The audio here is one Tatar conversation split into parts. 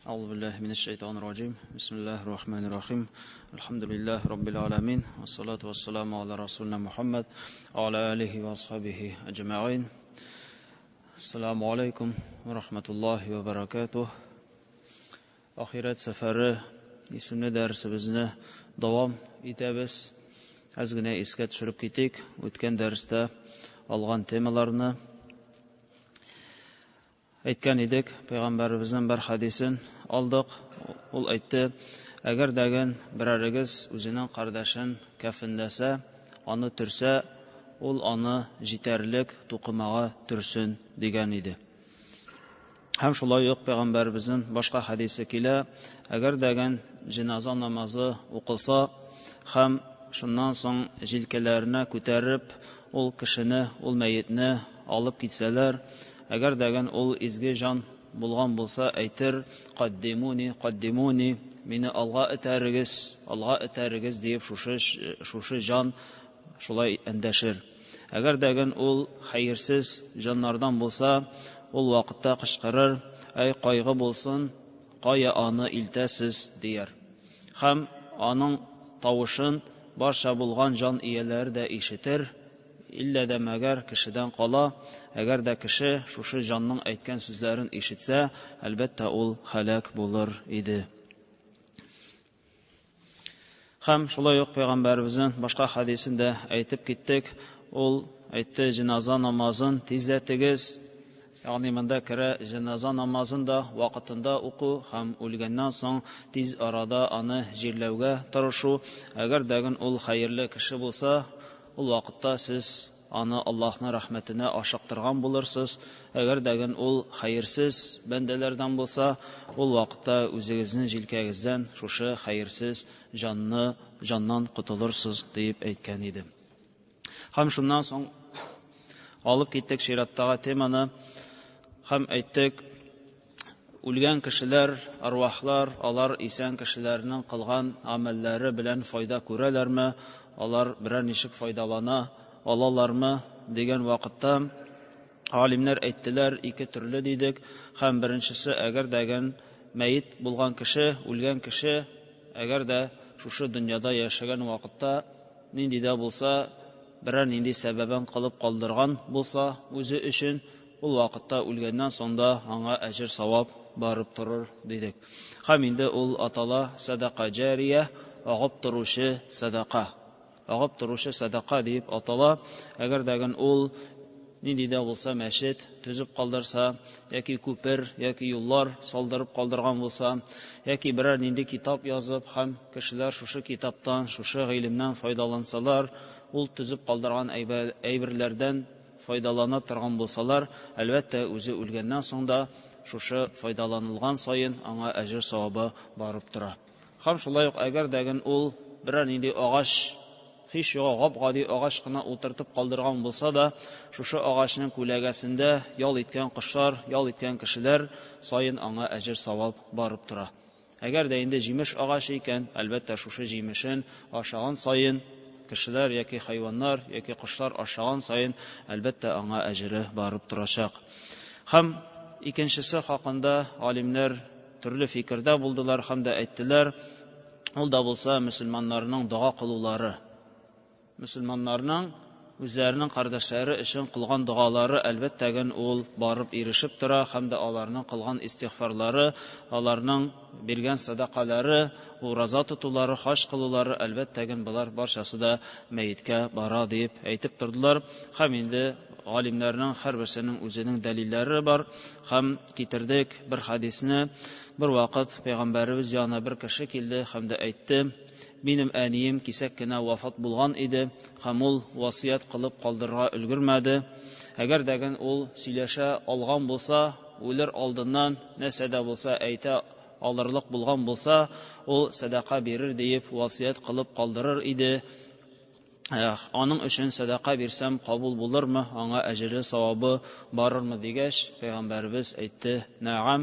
أعوذ بالله من الشيطان الرجيم بسم الله الرحمن الرحيم الحمد لله رب العالمين والصلاة والسلام على رسولنا محمد وعلى آله وأصحابه أجمعين السلام عليكم ورحمة الله وبركاته Ahiret Seferi isimli dersimizni davam etemiz. Azgina esga tushirib ketik. O'tgan darsda olgan temalarni aytgan edik. Payg'ambarimizning bir hadisin oldik. Ul aytdi: agar degan birarigiz o'zining qardashin kafinlasa, uni tursa, ul uni yetarlik to'qimaga tursin degan edi. Ham shulay yo'q payg'ambarimizning boshqa hadisi kela, agar degan janoza namozi o'qilsa, ham shundan so'ng jilkalarini ko'tarib, ul kishini, ul mayitni olib ketsalar, agar degan ul izgi jon bo'lgan bo'lsa, aytir: qaddimuni, meni alga itarigiz deb shushi jon shulay endashir. Agar degan ul xayrsiz jonlardan bo'lsa, ul vaqtda qishqirir: ay qayg'i bo'lsin, qoya ani iltasiz deyar. Ham aning tavushin barcha bo'lgan jon iyalari da eshitir. İlla da magar kishidan qola, agar da kishi shushi jonning aytgan so'zlarini eshitsa, albatta ul halak bo'lar edi. Ham shulay yo'q payg'ambarimizning boshqa hadisida aytib ketdik. Ul aytdi: janoza namozin tezlatigiz, ya'ni bunda kira janoza namozida vaqtida o'qu, ham o'lgandan so'ng tez arada ani jirlavga tirishu. Agar degan ul xayrli kishi bo'lsa, ul vaqtda siz ani Allohning rahmatini oshiqtirgan bo'lursiz. Agar degan ul xayrsiz bandalardan bo'lsa, ul vaqtda o'zingizning jilkagizdan shushi xayrsiz jondan qutulursiz deb aytgan edi. Ham shundan so'ng olib ketdik shiratdagi temani. Ham aytdik, o'lgan kishilar, arvohlar, ular esan kishilarning qilgan amallari bilan foyda ko'ralarmi? Ular birer nishik foydalana olalarmı degan vaqtda olimlar aytdilar, ikki turli dedik. Ham birinchisi, agar degan mayit bo'lgan kishi, o'lgan kishi agar da shu dunyoda yashagan vaqtda nindida bo'lsa, birer nindi sababan qilib qoldirgan bo'lsa, o'zi uchun u vaqtda o'lgandan so'ngda anga ajr savob borib turur dedik. Ham endi ul atala sadaqa jariya, og'ib turushi sadaqa. Og'ib turushi sadaqa deb atala. Agar degan ul nindida bo'lsa masjid tuzib qoldirsa, yoki ko'pir, yoki yo'llar soldirib qoldirgan bo'lsa, yoki birer nindi kitob yozib, ham kishilar shu kitobdan, shu ilmdan foydalansalar, ul tuzib qoldirgan ayberlardan foydalana turgan bo'lsalar, albatta o'zi o'lgandan so'ngda shu foydalanilgan sayin anga ajr savobi borib turadi. Ham shulay agar degan ul birer nindi og'ash hiç yo'q g'adi og'ashqina o'tirtib qoldirgan bo'lsa da, shu og'ashning ko'lagasida yol etgan qushlar, yol etgan kishilar sayin anga ajr savob borib turadi. Agar da endi jimish og'ash ekan, albatta shu jimishin oshagan sayin kishilar yoki hayvonlar yoki qushlar oshagan sayin albatta anga ajri borib turacak. Ham ikkinchisi haqida olimlar turli fikrda bo'ldilar, hamda aytdilar, ul da bo'lsa musulmonlarning duo qiluvlari, musulmonlarning o'zlarining qardoshlari uchun qilgan duolari albatta ul borib erishib tura, hamda ularning qilgan istig'forlari, ularning bergan sadaqalari, ro'za tutulari, haj qilulari albatta bular barchasida mayitga bora deb aytib turdilar. Ham endi olimlarning har birisining o'zining dalillari bor. Ham keltirdik bir hadisni. Bir vaqt payg'ambarimiz yana bir kishi keldi hamda aytdi: benim aniyim kesakkina vafot bo'lgan edi, ham ul vasiyat qilib qoldirga ulgurmadi. Agar degan ul сөйләшә olgan bo'lsa, o'lir oldindan nasada bo'lsa ayta olirliq bo'lgan bo'lsa, ul sadaqa berir deb vasiyat qilib qoldirar edi. Onun uchun sadaqa bersam qabul bo'lurmi? Anga ajri savobi borurmi degach, payg'ambarimiz aytdi: "Na'am,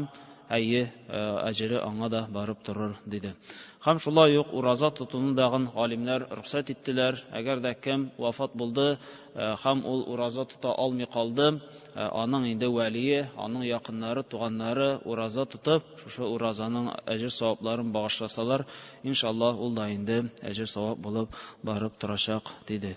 әҗере аңа да барып торыр диде. Һәм шулай ук ураза тотуны дагын галимнәр рөхсәт иттеләр. Әгәр дә кем вафат булды һәм ул ураза тота алмый калды, аның инде вәлие, аның якыннары, туганнары ураза тотып, шушы уразаның әҗер савапларын багышласалар, иншаллах ул да инде әҗер савап булып барып торачак диде.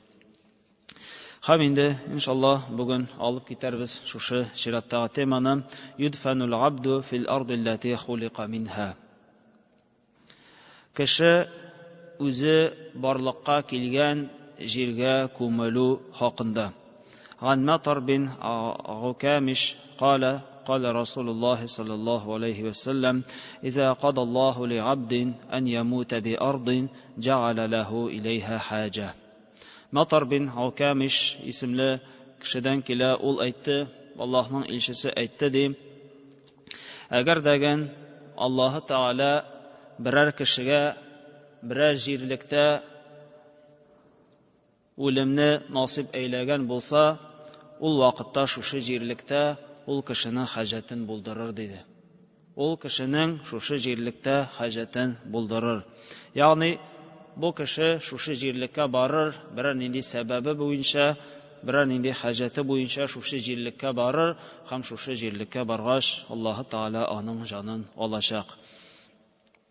Һәм инде иншаллах бүген алып китәрбез шушы чираттагы теманы юдфанул абду фил арди аллати хулиqa минха. Кеше үзе барлыкка килгән җиргә күмелү хакында. Ган Матар бин Гукамиш قال قال رسول الله صلى الله عليه وسلم إذا قضى الله لعبد أن يموت بأرض جعل له إليها حاجة. Матар бин Гукамиш исемле кешедән килә, ул әйтте, Аллаһның илчесе әйтте ди, әгәр дәгән Аллаһы Тәгалә берәр кешегә берәр җирлектә үлемне насип әйләгән булса, ул вакытта шушы җирлектә ул кешенең хаҗәтен булдырыр диде. Ул кешенең шушы җирлектә хаҗәтен булдырыр. Ягъни бу кеше шушы җирлеккә барыр, берәр нинди сәбәбе буенча, берәр нинди хаҗәте буенча шушы җирлеккә барыр, һәм шушы җирлеккә баргач, Аллаһы Тәгалә аның җанын алачак.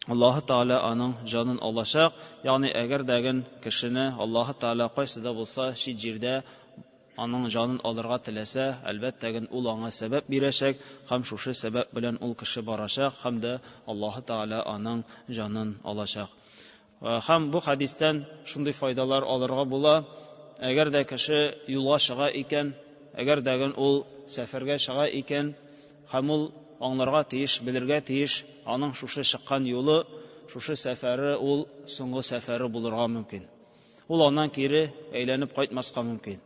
Аллаһы Тәгалә аның җанын алачак. Ягъни әгәр дәгән кешене Аллаһы Тәгалә кайсыда булса, ши җирдә аның җанын алырга теләсә, әлбәттә ул аңа сәбәп бирәчәк, һәм шушы сәбәп белән ул кеше барачак, һәм дә Аллаһы Тәгалә аның җанын алачак. Һәм бу хадистән шундый файдалар алырга була. Әгәр дә кеше юлга чыга икән, әгәр дәгән ул сәфәргә чыга икән, һәм ул аңларга тиеш, белергә тиеш, аның шушы чыккан юлы, шушы сәфәре ул соңгы сәфәре булырга мөмкин. Ул аннан кире әйләнеп кайтмаска мөмкин.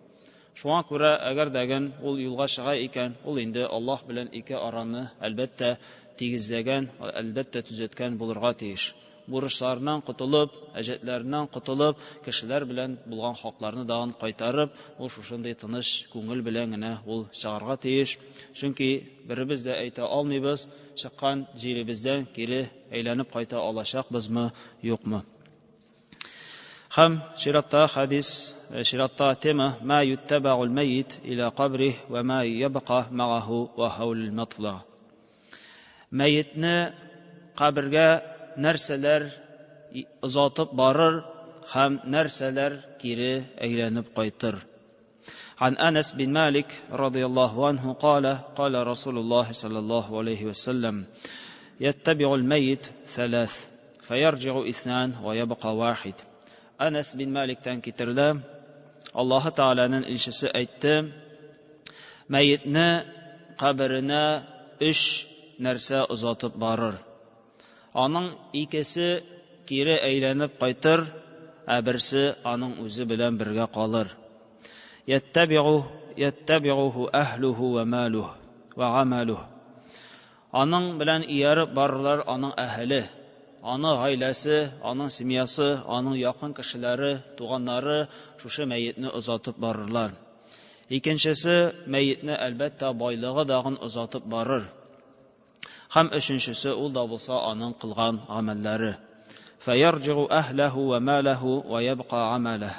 Шуңа күрә әгәр дәгән ул юлга чыга икән, ул инде Аллаһ белән ике араны әлбәттә тигезләгән, әлбәттә төзәткән булырга тиеш. Бурычларыннан кутылып, әҗәтләреннән кутылып, кешеләр белән булган хакларны дагын кайтарып, ул шушындый тыныч күңел белән генә ул чыгарга тиеш. Чөнки беребез дә әйтә алмыйбыз, чыккан җиребездән кире әйләнеп кайта алачакбызмы, юкмы. Һәм чиратта хадис, чиратта тема ма юттабаул мәйит иля кабрих ва ма ябqa мааху ва хаул матла. Мәйтне кабергә нәрсәләр озатып барыр һәм нәрсәләр кире әйләнеп кайтыр. عن أنس بن مالك رضي الله عنه قال رسول الله صلى الله عليه وسلم يتبع الميت ثلاث فيرجع اثنان ويبقى واحد. Anas bin Malik'ten kitirildi. Allah Teala'nın ilçesi aytdı. Мәйетне каберine 3 нәрсә озатып барыр. Аның икесе кире әйләнеп кайтыр, ә берсе аның үзе белән бергә калыр. Яттабиуху әһлуху ва малуху ва амалуху. Аның белән ияреп барырлар аның әһле, аның гаиләсе, аның семьясы, аның якын кешеләре, туганнары шушы мәйетне озатып барырлар. Икенчесе, мәйетне әлбәттә байлыгы дагын озатып барыр. Һәм өченчесе, ул да булса аның кылган гамәлләре. Фаярҗу әһләһу ва малаху ва ябqa амалах.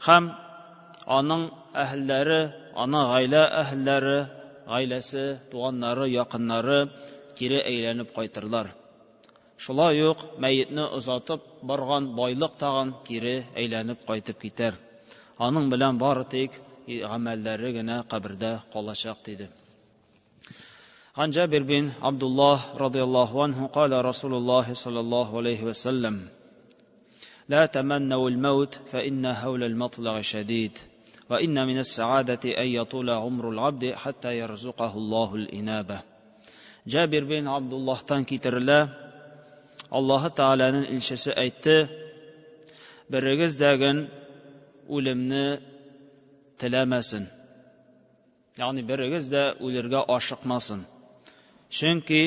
Һәм аның әһлләре, аның гаилә әһлләре, гаиләсе, туганнары, якыннары кире әйләнеп кайтырлар. Шулай ук мәйетне озатып барган байлык тагын кире әйләнеп кайтып китәр. Аның белән бары тик гамәлләре генә кабердә калачак диде. Ан Җабир бин Абдуллах радиллаһу анһу قال رسول الله صلى الله عليه وسلم لا تمنوا الموت فإن هول المطلع شديد وإن من السعادة أن يطول عمر العبد حتى يرزقه الله الإنابة. Җабир бин Абдуллахтан китерелә. Аллаһы Тәгаләнең илчесе әйтте: "Берегез дәгән үлемне теләмәсен." Ягъни берегез дә үлергә ашыкмасын. Чөнки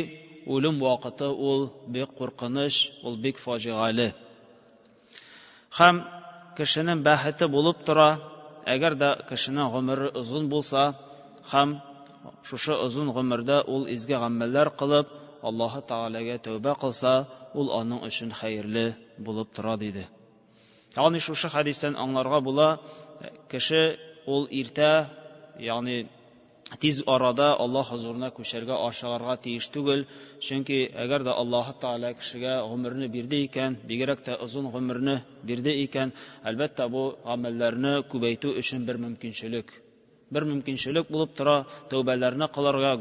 үлем вакыты ул бик куркыныч, ул бик фаҗигале. Һәм кешенең бәхете булып тора, әгәр дә кешенең гомере озын булса, һәм шушы озын гомердә ул изге гамәлләр кылып, Аллаһы Тәгаләгә тәүбә кылса, ул аның өчен хәерле булып тора диде. Ягъни шушы хадистән аңларга була, кеше ул иртә, ягъни тиз арада Аллаһ хузурына күчәргә ашыгарга тиеш түгел, чөнки әгәр дә Аллаһ Тәгалә кешегә гомерне бирде икән, бигрәк тә озын гомерне бирде икән, әлбәттә бу гамәлләрне күбәйтү өчен бер мөмкинчелек булып тора, тәүбәләрне кылырга,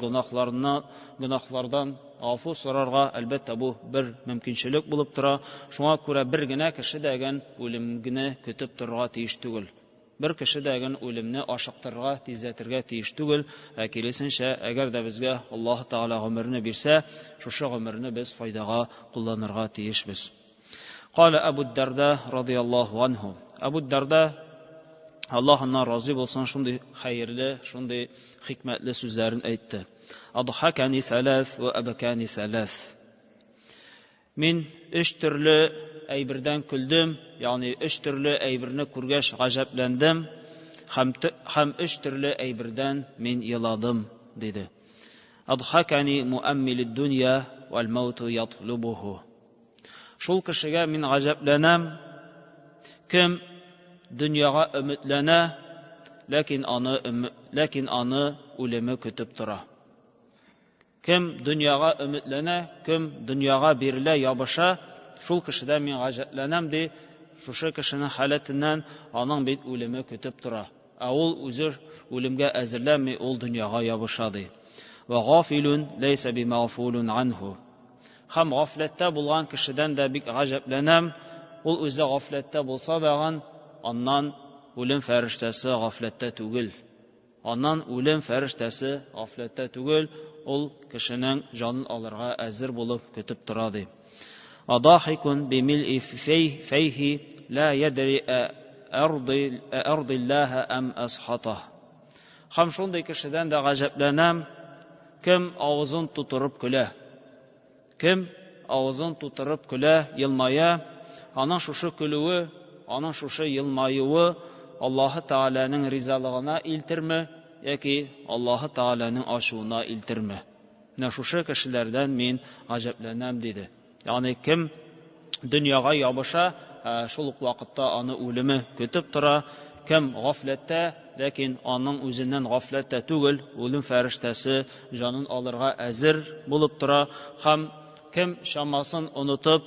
гөнаһлардан афу сорарга, әлбәттә бу бер мөмкинчелек булып тора. Шуңа күрә бер генә кеше дәгән үлемне көтеп торырга тиеш түгел. Бер кеше дәгән үлемне ашыктырырга, тизләтергә тиеш түгел. Киресенчә, әгәр дә безгә Аллаһ Тәгалә гомерне бирсә, шушы гомерне без файдага кулланырга тиешбез. Кала Абу Дарда радиллаһу анһу. Абу Дарда, Аллаһ аннан разый булсын, шундый хәерле, шундый хикмәтле сүзләрен әйтте. Адхакани салас ва абкани салас. Мин 3 төрле әйбердән көлдем, ягъни 3 төрле әйберне күргәч гаҗәпләндем, һәм 3 төрле әйбердән мин еладым, диде. Адхакани муаммилид дөнья вал мауту ятлубуху. Шул кешегә мин гаҗәпләнәм, кем дөньяга өметләнә, ләкин аны үлеме көтеп тора. Кем дөньяга өметләнә, кем дөньяга бирелә, ябыша, шул кешедә мин гаҗәпләнәм, ди. Шушы кешенең халәтеннән аның бит үлеме көтеп тора. Ул үзе үлемгә әзерләнми, ул дөньяга ябыша, ди. Ва гафилун лейса бимафулун анху. Һәм гафләттә булган кешедән дә бик гаҗәпләнәм. Ул үзе гафләттә булса да, аннан үлем фәрештәсе гафләттә түгел. Ул кешенең җанын алырга әзер булып көтеп тора, ди. Адахикун бимил'i фейхи ла ядри ардиллаһа ам асхатah. Һәм шундый кешедән дә гаҗәпләнәм, кем авызын тутырып көлә, елмая, аның шушы көлүе, аның шушы елмаюы Аллаһы Тәгаләнең ризалыгына илтерме, яки Аллаһы Тәгаләнең ачуына илтерме? Менә шушы кешеләрдән мин гаҗәпләнәм, диде. Ягъни кем дөньяга ябыша, шул ук вакытта аны үлеме көтеп тора. Кем гафләттә, ләкин аның үзеннән гафләттә түгел, үлем фәрештәсе җанын алырга әзер булып тора. Һәм кем шамасын онытып,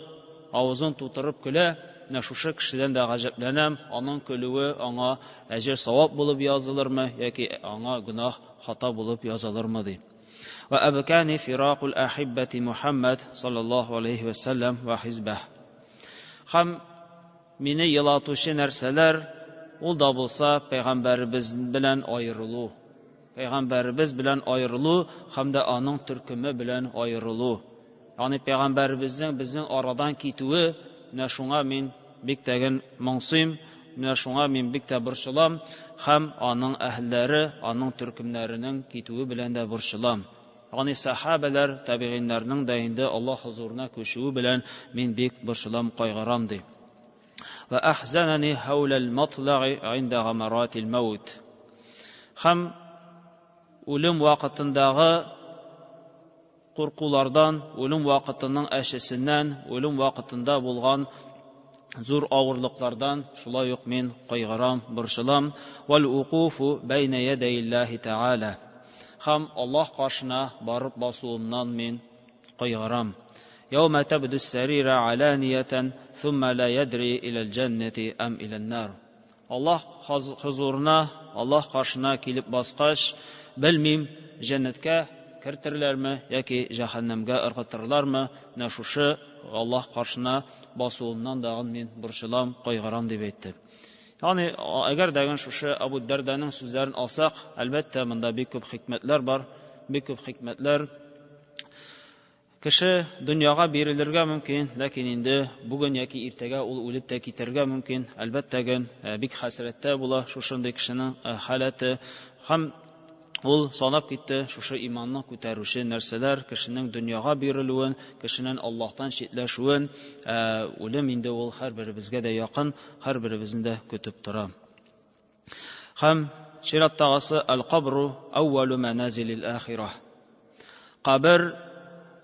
авызын тутырып көлә, шушы кешедән дә гаҗәпләнәм, аның көлүе аңа әҗр савап булып язылырмы, яки аңа гөнаһ хата булып язылырмы, ди. Ва абкани фирaqul ахиббати Мухаммад саллаллаһу алейхи ва саллям ва хизбah. Һәм мине елатучы нәрсәләр, ул да булса пәйгамбәрбез белән аерылу. Пәйгамбәрбез белән аерылу һәм дә аның төркеме белән аерылу. Ягъни пәйгамбәрбезнең безнең арадан китүе, менә шуңа мин бик тәген моңсыйм, менә шуңа мин бик тә борчылам, һәм аның әһелләре, аның төркемнәренең китүе белән дә борчылам. Ягъни сахабалар, табигиннәрнең дә инде Аллаһ хузурына күчүе белән мин бик борчылам, кайгырам, ди. Ва ахзанани хаулал матлаги инда гамаратил маут. Һәм үлем вакытындагы куркулардан, үлем вакытының әшесеннән, үлем вакытында булган зур авырлыклардан шулай ук мин кайгырам, борчылам. Вал уқуфу байна ядайиллаһи тәгалә. Һәм Аллаһ каршына барып басуымнан мин кайгырам. Яума табду сарира аланиятан, thumma la yadri ila al-jannati am ila an-nar. Аллаһ хузурына, Аллаһ каршына килеп баскач, белмим, җәннәткә кертерләрме, яки җәһәннәмгә ыргытырлармы. Менә шушы Аллаһ каршына басуымнан да мин борчылам, кайгырам, дип әйтте. Ягъни әгәр дәгән шушы Абу Дарданың сүзләрен алсак, әлбәттә монда бик күп хикмәтләр бар, бик күп хикмәтләр. Кеше дөньяга бирелергә мөмкин, ләкин инде бүген яки иртәгә ул үлеп тә китәргә мөмкин. Әлбәттә бик хәсрәттә була шушындый кешенең халәте. Һәм ул санап китте шушы иманны күтәрүче нәрсәләр, кешенең дөньяга бирелүен, кешенең Аллаһтан читләшүен, үлем инде ул һәрберебезгә дә якын, һәрберебезне дә көтеп тора. Һәм чираттагысы ал-кабру аввалу маназилил ахирah. Кабр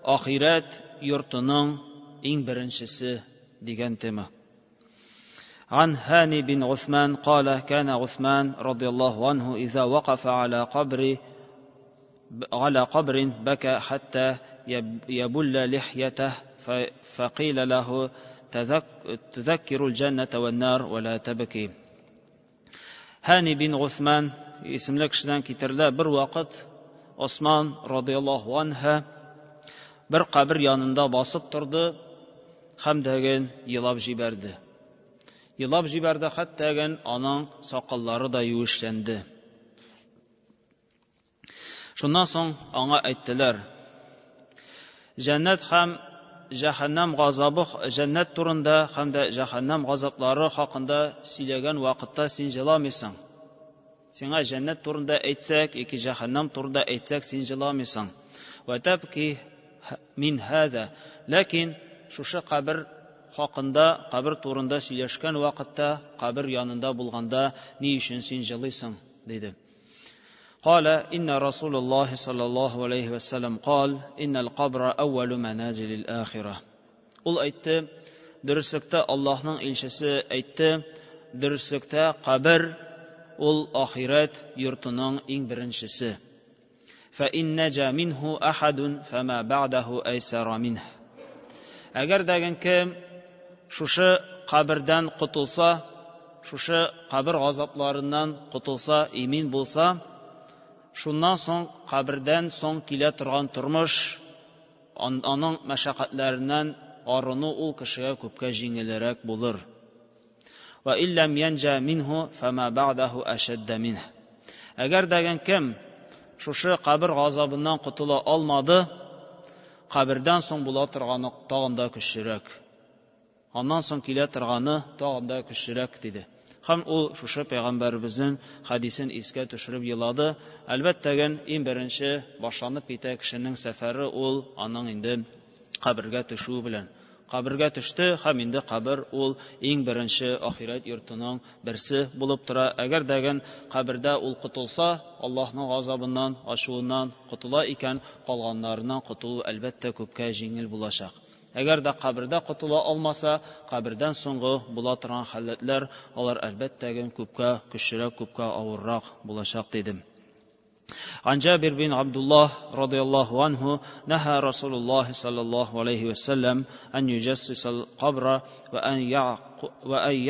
ахирет йортының иң беренчесе дигән тема. عن هاني بن عثمان قال كان عثمان رضي الله عنه إذا وقف على قبر بكى حتى يبل لحيته فقيل له تذكر الجنة والنار ولا تبكي. هاني بن عثمان اسملك kişiden kitirler bir vakit Osman radıyallahu anha bir kabir yanında basıp durdu hem degen yılab jiberdi. Yılab jiberdi hatta degen onun sakalları da yuğuşlandı. Şundan soň ona ayttılar: Cennet hem cehennem gazabı, cennet turunda hem de cehennem gazaplары hakkında söylegen vakitte sen jılamysan. Сиңа cennet turunda aytsak, iki cehennem turunda aytsak sen jılamysan. Ve tabki min hada. Lakin şuşa kabir hakkında, kabir turunda söyleşken vakitte, kabir yanında bulganda ni üçün sen jılıysan dedi. قال إن رسول الله صلى الله عليه وسلم قال إن القبر أول منازل الآخرة. Ул әйтте, дөреслектә Аллаһның илчесе әйтте, дөреслектә кабер ул ахират йортының иң беренчесе. فإن نجا منه أحد فما بعده أيسر منه. Әгәр дәгән кем шушы кабердән кутылса, шушы кабер газапларыннан кутылса, имин булса, шуннан соң кабердән соң килә торган тормыш, аның мәшәкатьләреннән арыну ул кешегә күпкә җиңелрәк булыр. Ва иллам янҗа минһу фама баъдаху ашадда минһ. Әгәр дәгән кем шушы кабер газабыннан кутыла алмады, кабердән соң була торганы тагын да көчлерәк. Аннан соң килә торганы тагын да көчлерәк диде. Һәм ул шушы пәйгамбәребезнең хадисен искә төшереп елады. Әлбәттә, иң беренче башланып китә кешенең сәфәре ул аның инде кабергә төшү белән. Кабергә төште һәм инде кабер ул иң беренче ахират йортының берсе булып тора. Әгәр дәгән кабердә ул кутылса, Аллаһның газабыннан, ачуыннан кутыла икән, калганнарыннан кутылу әлбәттә күпкә җиңел булачак. Әгәр дә кабердә кутыла алмаса, кабердән соңгы була торган халәтләр алар әлбәттә күпкә көчлерәк, күпкә авыррак булачак дидем. عن جابر بن عبد الله رضي الله عنه نهى رسول الله صلى الله عليه وسلم أن يجسس القبر وأن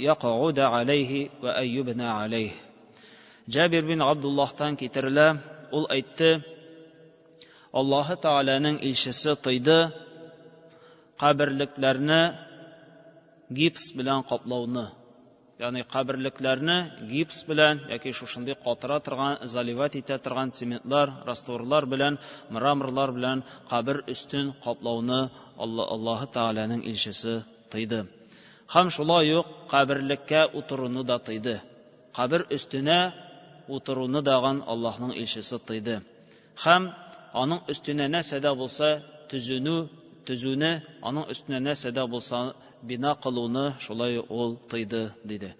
يقعد عليه وأن يبنى عليه. جابر بن عبد الله تان كترلا ul aytdı: Allah Taala'nın ilçesi tıydı kabirliklerini gips bilen kaplauını. Yani kabirliklerini gips bilen, yaki şuşunday qatıra turgan, izolivat ite turgan sementlar, rastvorlar bilen, mramorlar bilen kabir üstün qaplauını Allah Taala'nın ilçesi tıydı. Ham şulay yok kabirlikka oturunu da tıydı. Kabir üstüne oturunu dağın Allah'ın ilçesi tıydı. Ham onun üstüne ne seda bulsa tüzünü, onun üstüne ne seda bulsa bina kılığını şulay ol tıydı dedi.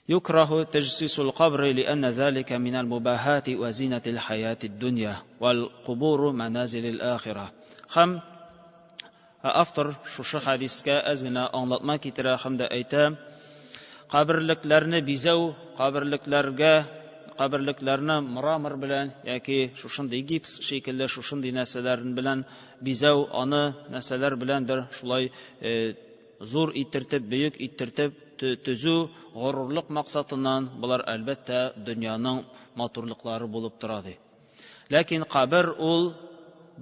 Yukrahu tecsisul qabri lianna zalika minal mubahati ve zinatil hayatil dunya vel kuburu manazilil ahireh. Ham after şu hadiske azgına anlatma kitire hem de ayta kabirliklerini bizev, kabirliklerini mramor bilen yaki şuşunday gips şekilde şuşunday neselerin bilen bizev anı neseler bilendir şulay zor ittirtip, büyük ittirtip tüzü, gururluk maksatından bular elbette dünyanın maturlukları bulup turadı. Lakin kabir ol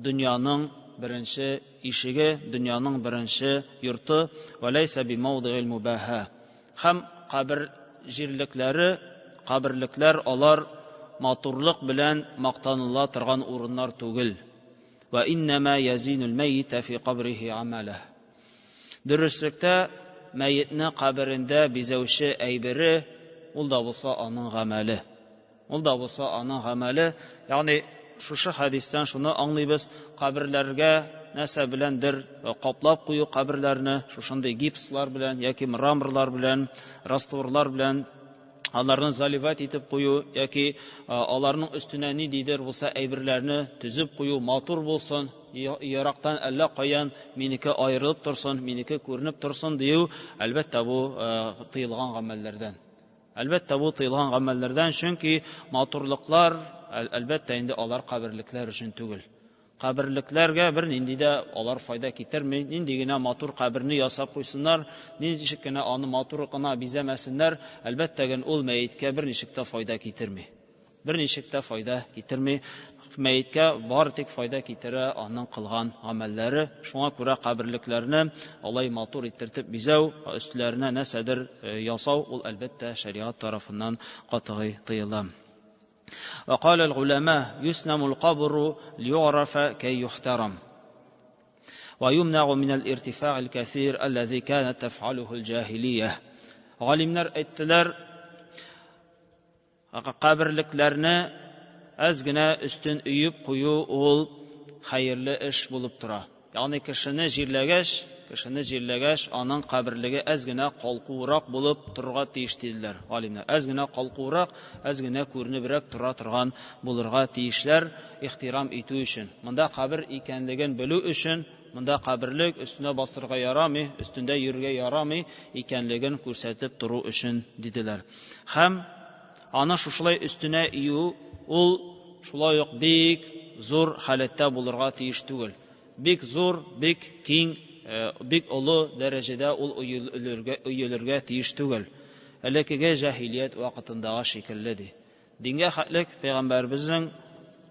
dünyanın birinci işigi, dünyanın birinci yurtu ve leyse bi mevdi'il mubaha. Hem kabir kabirlikler alar maturluk bilen maqtanıla turgan urunlar tugil. Ve innema yazinul meyyite fi qabrihi amaleh. Dürüstlükte meyyitni kabirinde bizevşi eybiri ul da bulsa anın gameli. Yani şu hadisten şunu anlayız. Kabirlerge nese bilendir kaplap koyu kabirlerini şuşunday gipslar bilen, yaki mramorlar bilen, rastvorlar bilen аларны заливать итеп кую, яки аларның өстенә ниндидер булса әйберләрне төзеп кую, матур булсын, ярактан әллә каян минеке аерылып торсын, минеке күренеп торсын дию, әлбәттә бу тыелган гамәлләрдән. Әлбәттә бу тыелган гамәлләрдән, чөнки матурлыклар әлбәттә инде алар каберлекләр өчен түгел. Каберлекләргә бер нинди дә алар файда китерми, нинди генә матур каберне ясап куйсыннар, ничек кенә аны матур гына бизәмәсеннәр, әлбәттә ул мәеткә бер ничек тә файда китерми. Бер ничек тә файда китерми. Мәеткә бар тик файда китерә аның кылган гамәлләре. Шуңа күрә каберлекләрне алай матур иттереп бизәү, өстләренә нәрсәдер ясау, ул әлбәттә шариат тарафыннан катгый тыела. وقال العلماء يسلم القبر ليعرف كي يحترم ويمنع من الارتفاع الكثير الذي كانت تفعله الجاهلية. Галимнәр әйттеләр, каберлекләрне аз гына өстен өйеп кую ул хәерле эш булып тора. Ягъни кешене җирләгәч, аның каберлеге аз гына калкурак булып торырга тиеш диделәр галимнәр. Аз гына калкурак, аз гына күренебрәк тора торган булырга тиешләр ихтирам итү өчен. Монда кабер икәнлеген белү өчен, монда каберлек өстенә басырга ярамый, өстендә йөрергә ярамый икәнлеген күрсәтеп тору өчен диделәр. Һәм аны шушылай өстенә ию ул шулай ук бик зур халәттә булырга тиеш түгел. Бик зур, бик киң, бик олы дәрәҗәдә ул өелергә тиеш түгел. Әлекегә җаһилият вакытындагы шикелле ди. Дингә хәтлек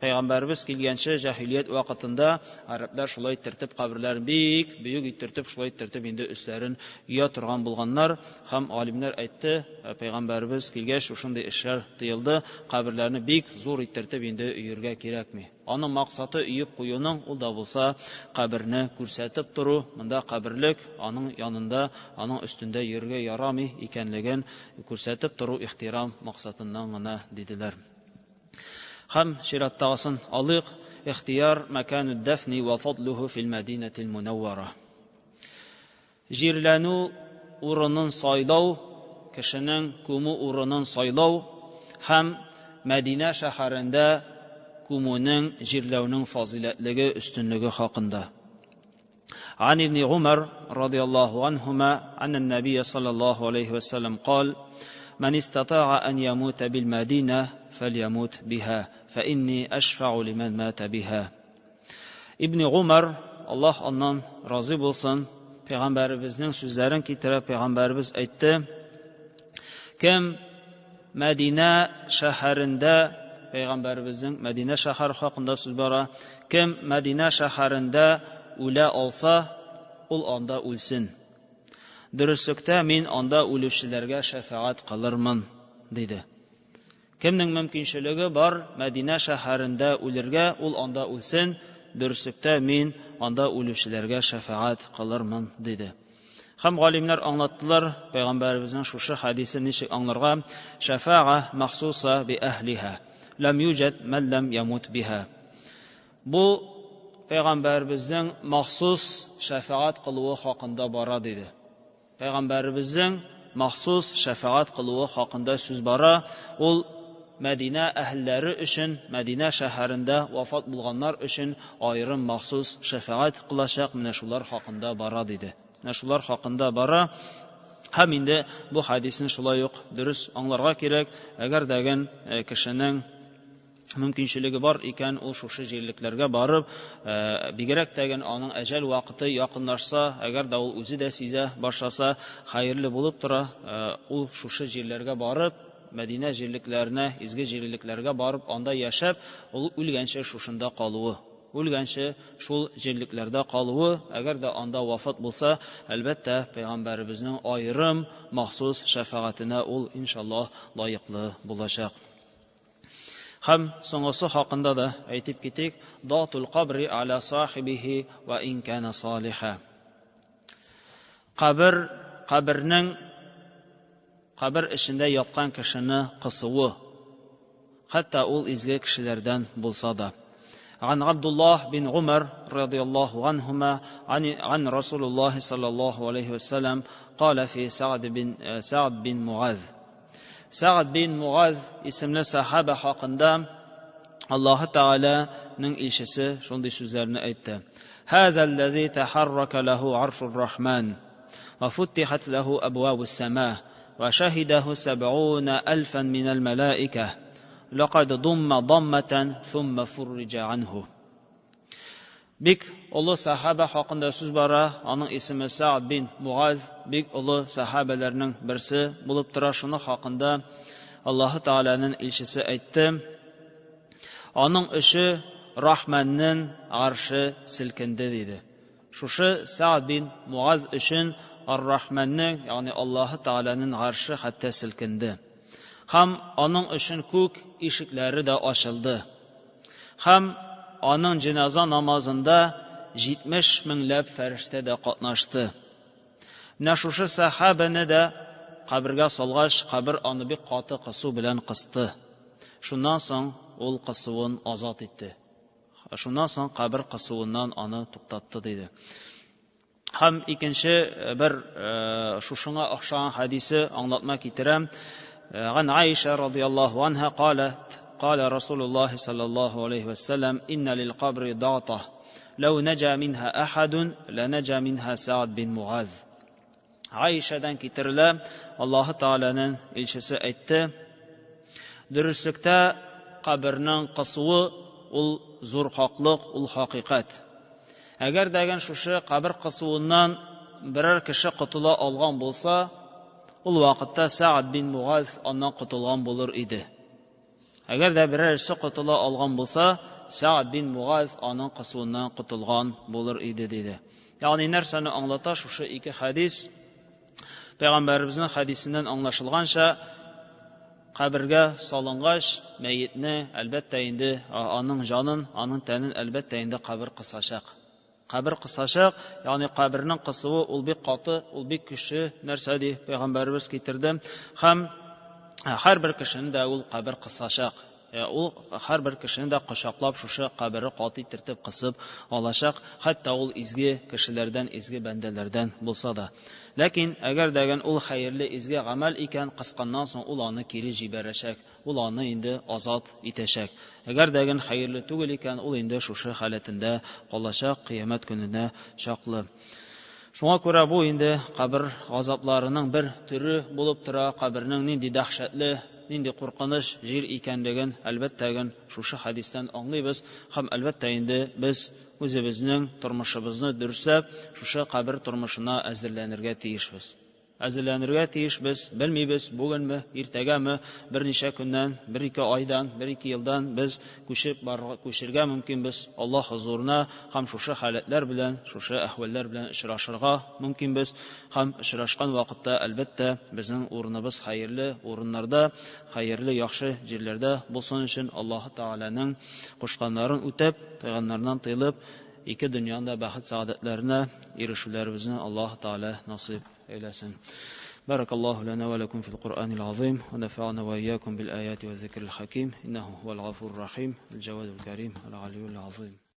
Пәйгамбәрбез килгәнчә җаһилият вакытында араблар шулай тертеп каберләрен бик бөек иттереп шулай тертеп инде өсләрен ия торган булганнар. Һәм галимнәр әйтте, Пәйгамбәрбез килгәч шушындый эшләр тыелды, каберләрне бик зур иттереп инде өергә кирәкми. Аның максаты өеп куюның ул да булса каберне күрсәтеп тору, монда каберлек аның янында, аның өстендә йөрергә ярамый икәнлеген күрсәтеп тору ихтирам максатыннан гына диделәр. Һәм шираттагысын алыйк, ихтияр макану дафни ва фадлуху фил Мәдинәтил Мунаввара. Җирләнү урынын сайлау, кешенең күмү урынын сайлау һәм Мәдинә шәһәрендә күмүнең җирләүнең фазиләтлеге өстенлеге хакында. عن ابن عمر رضي الله عنهما أن النبي صلى الله عليه وسلم قال: من استطاع أن يموت بالمدينة فليموت بها فإني أشفع لمن مات بها. ابن عمر Allah ondan razı olsun, Peygamberimizin sözlerini getirip Peygamberimiz aytdı. Kim Medine şehirinde, Peygamberimizin Medine şehri hakkında söz var. Kim Medine şehirinde öle olsa, ol anda ölsün. Dürüstlükte min anda ölüşçülerge şefaat kılırmın, dedi. Kimning mümkünçülüğü var, Medine şehirinde ölürge, ol anda ölsün. Dürüstlükte min anda ölüşçülerge şefaat kılırmın, dedi. Hem galimler anlattılar, Peygamberimizin şuşu hadisi nişik anlarga, şefa'a mahsusa bi ehliha, lam yüced men lem yamut biha. Bu, Peygamberimizin mahsus şefaat kılığı hakkında bara, dedi. Peygamberimizin mahsus şefaat kılığı hakkında söz bara, ol Medine ehilleri üçün, Medine şehirinde vafat bulganlar üçün ayrım mahsus şefaat kılacak meşular hakkında bara, dedi. Meşular hakkında bara, hem indi bu hadisin şulay yok, dürüst anlarga kirek, eğer degen kişinin mümkünçülüğü var iken o şuşu jirliklerge barıp, bigirek degen onun ecel vakıtı yakınlaşsa, eğer da o özü de size başlasa, hayırlı bulup tura, o şuşu jirlerge barıp, Medine jirliklerine, izgi jirliklerge barıp, anda yaşap, o ülgençe şuşunda kalığı. Ölgənçe şul jirliklerde kalığı, eğer de anda vafat bulsa, elbette Peygamberimizin ayrım, mahsus şefaatine ol inşallah layıklı bulacak. Hem sonrası hakkında da aytip gitik, Datul qabri ala sahibihi ve in kana saliha. Kabir içinde yatkan kişinin kısığı, hatta ol izgi kişilerden bulsa da. عن عبد الله بن عمر رضي الله عنهما عن رسول الله صلى الله عليه وسلم قال في سعد بن معاذ Sa'd bin Muaz isimli sahaba haqında Allah Teala'nın elçisi şunday sözlerini aytdı. Haza'llazi taharraka lahu arşur rahman ve futtihat lahu abwabus sema ve şahidahu 70,000 minel melaike laqad dumma dammatan thumma furrija anhu. Bik ulu sahaba haqında söz bara, onun ismi Sa'd bin Muaz, bik ulu sahabelerinin birisi bulup tura, şunu haqında Allah Teala'nın elçisi aytdı. Onun işi Rahman'ın arşı silkindi dedi. Şuşu Sa'd bin Muaz için Ar-Rahman'ın, yani Allah Teala'nın arşı hatta silkindi. Hem onun için kök ışıkları da açıldı. Hem onun cenaze namazında 70 minlab ferişte de katlaştı. Ne şuşu sahabeni de kabirge salgaç, kabir anı bir katı kısı bilen kıstı. Şundan sonra ol kısıvın azat etti. Şundan sonra kabir kısıvından anı tuktattı dedi. Hem ikinci bir şuşuna akşam hadisi anlatmak getirem. An Aisha radıyallahu anha قال رسول الله صلى الله عليه وسلم إن للقبر ضغطة لو نجا منها أحد لنجا منها سعد بن معاذ. Aişa'dan getirilen Allah Teala'nın elçisi aytdı. Dürüstlükte kabirinin kısığı ul zor haqlıq, ul haqiqat. Eğer degen şuşu kabir kısığından birer kişi kutula algan bolsa, ul vakitte Sa'd bin Muaz ondan kutulgan bulur idi. Eğer de birer kişi kutula algan bolsa, Sa'd bin Muaz onun kısığından kutulgan bulur idi dedi. Yani nerseni anlata şuşu iki hadis, Peygamberimizin hadisinden anlaşılgança, kabirge salıngaç meyitni elbette indi, onun canın, onun tenin elbette indi kabir kısaşak. Kabir kısaşak, yani kabirinin kısığı ul bir katı, ul bir kişi nersedi Peygamberimiz getirdi. Hem her bir kişinin de ul kabir kısaşak. Ul her bir kişinin de kuşaklap şuşu kabiri katı itirtip kısıp alacak. Hatta ul izgi kişilerden, izgi bendelerden bulsa da. Lakin eğer degen ul hayırlı izgi amel iken kıskandan sonra ul anı kiri jibereşek. Ul anı indi azat iteşek. Eğer degen hayırlı tugul iken ul indi şuşu haletinde kalacak kıyamet gününe şaklı. Şuna göre bu indi kabir azaplarının bir türü bulup tura, kabirinin nindi dahşetli, nindi korkunç jir ikenligin elbette şuşu hadisten anlayız. Hem elbette indi biz özümüzün turmuşumuzni dürüstlep, şuşu kabir turmuşuna hazırlanırga tiyişmiz. Hazırlanırga tiyişmiz, bilmeybiz bugünmü, ertegemi, bir neçe günden, bir iki aydan, bir iki yıldan biz koşirge mümkün biz Allah huzuruna hem şuşu haletler bilen, şuşu ahvaller bilen işraşırga mümkün biz. Hem işraşkan vakitte elbette bizim uğrunumuz hayırlı, uğrunlarda hayırlı, yaxşı jirlerde bulsun için Allah Teala'nın koşkanların ötep, peygamberlerden tıyılıp, iki dünyada baht saadetlerine erişilerimizi Allah Teala nasip eylesin. Barakallahu lana ve lekum fil Kur'anil azim ve nefa'na ve iyyakum bil ayati ve zikril hakim. İnnehu huvel gafurur rahim, el cevadul kerim, el aliyyul azim.